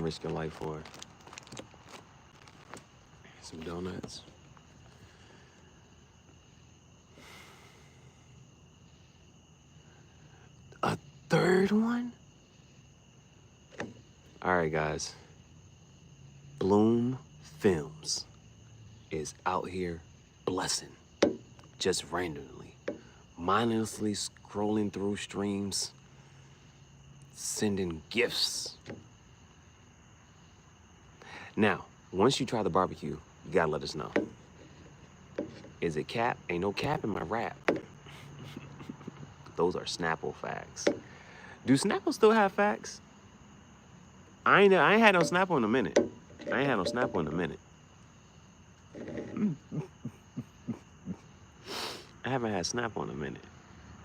risk your life for? Some donuts. A third one? All right, guys. Bloom Films is out here blessing, just randomly, mindlessly scrolling through streams, sending gifts. Now, once you try the barbecue, you gotta let us know. Is it cap? Ain't no cap in my rap. Those are Snapple facts. Do Snapple still have facts? I ain't had no Snapple in a minute. I ain't had no Snapple in a minute. I haven't had Snapple in a minute.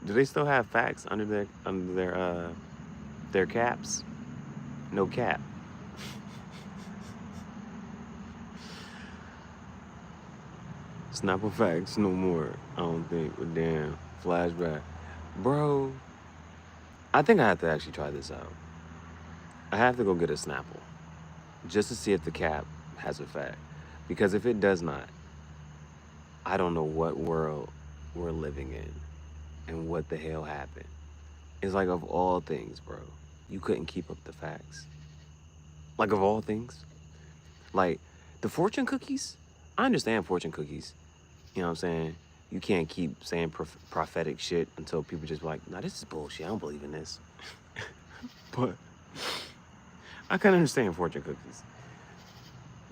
Do they still have facts under their caps? No cap. Snapple facts no more. I don't think. But damn, flashback, bro. I think I have to actually try this out. I have to go get a Snapple just to see if the cap has a fact. Because if it does not, I don't know what world we're living in and what the hell happened. It's like, of all things, bro, you couldn't keep up the facts. Like, of all things. Like, the fortune cookies, I understand fortune cookies. You know what I'm saying? You can't keep saying prophetic shit until people just be like, nah, this is bullshit. I don't believe in this. But I can understand fortune cookies.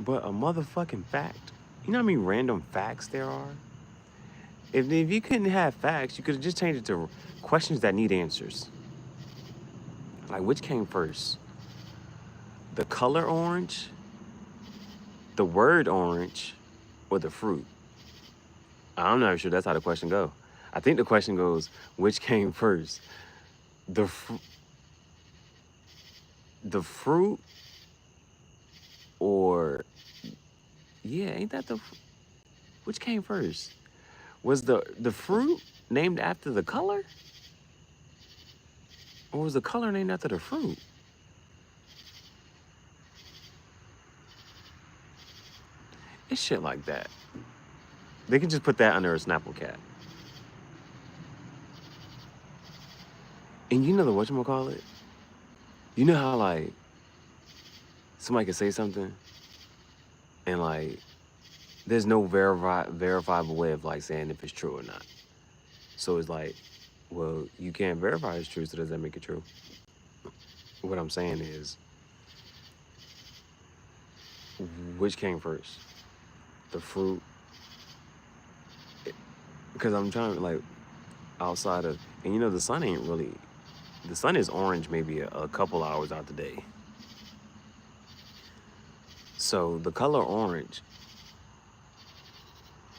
But a motherfucking fact. You know how many random facts there are? If you couldn't have facts, you could have just changed it to questions that need answers. Like, which came first? The color orange, the word orange, or the fruit? I'm not sure that's how the question goes. I think the question goes, which came first? The fruit, or, yeah, ain't that which came first? Was the fruit named after the color? Or was the color named after the fruit? It's shit like that. They can just put that under a Snapple cap. And you know the whatchamacallit? You know how, like, somebody can say something and, like, there's no verifiable way of, like, saying if it's true or not. So it's like, well, you can't verify it's true, so does that make it true? What I'm saying is, which came first? The fruit? Because I'm trying to, like, outside of, and you know, the sun ain't really, the sun is orange maybe a couple hours out the day. So the color orange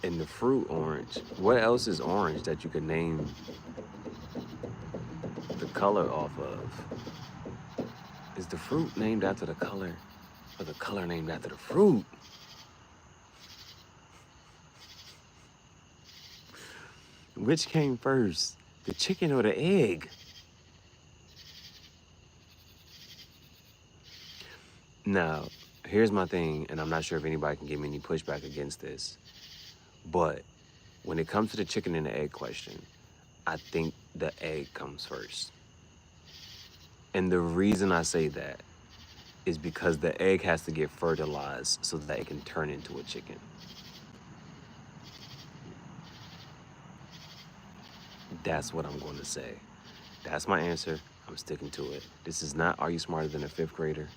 and the fruit orange, what else is orange that you could name the color off of? Is the fruit named after the color, or the color named after the fruit? Which came first, the chicken or the egg? Now, here's my thing, and I'm not sure if anybody can give me any pushback against this, but when it comes to the chicken and the egg question, I think the egg comes first. And the reason I say that is because the egg has to get fertilized so that it can turn into a chicken. That's what I'm going to say. That's my answer. I'm sticking to it. This is not Are You Smarter Than a Fifth Grader?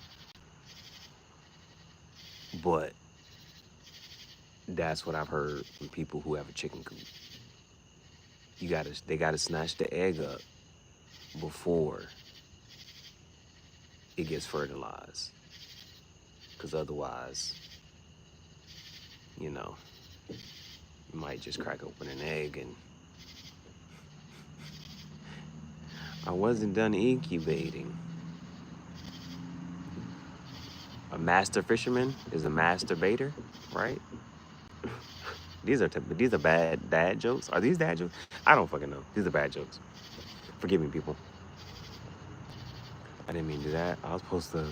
But that's what I've heard from people who have a chicken coop. They gotta snatch the egg up before it gets fertilized. Because otherwise, you know, you might just crack open an egg and I wasn't done incubating. A master fisherman is a masturbator, right? These are bad dad jokes. Are these dad jokes? I don't fucking know. These are bad jokes. Forgive me, people. I didn't mean to do that. I was supposed to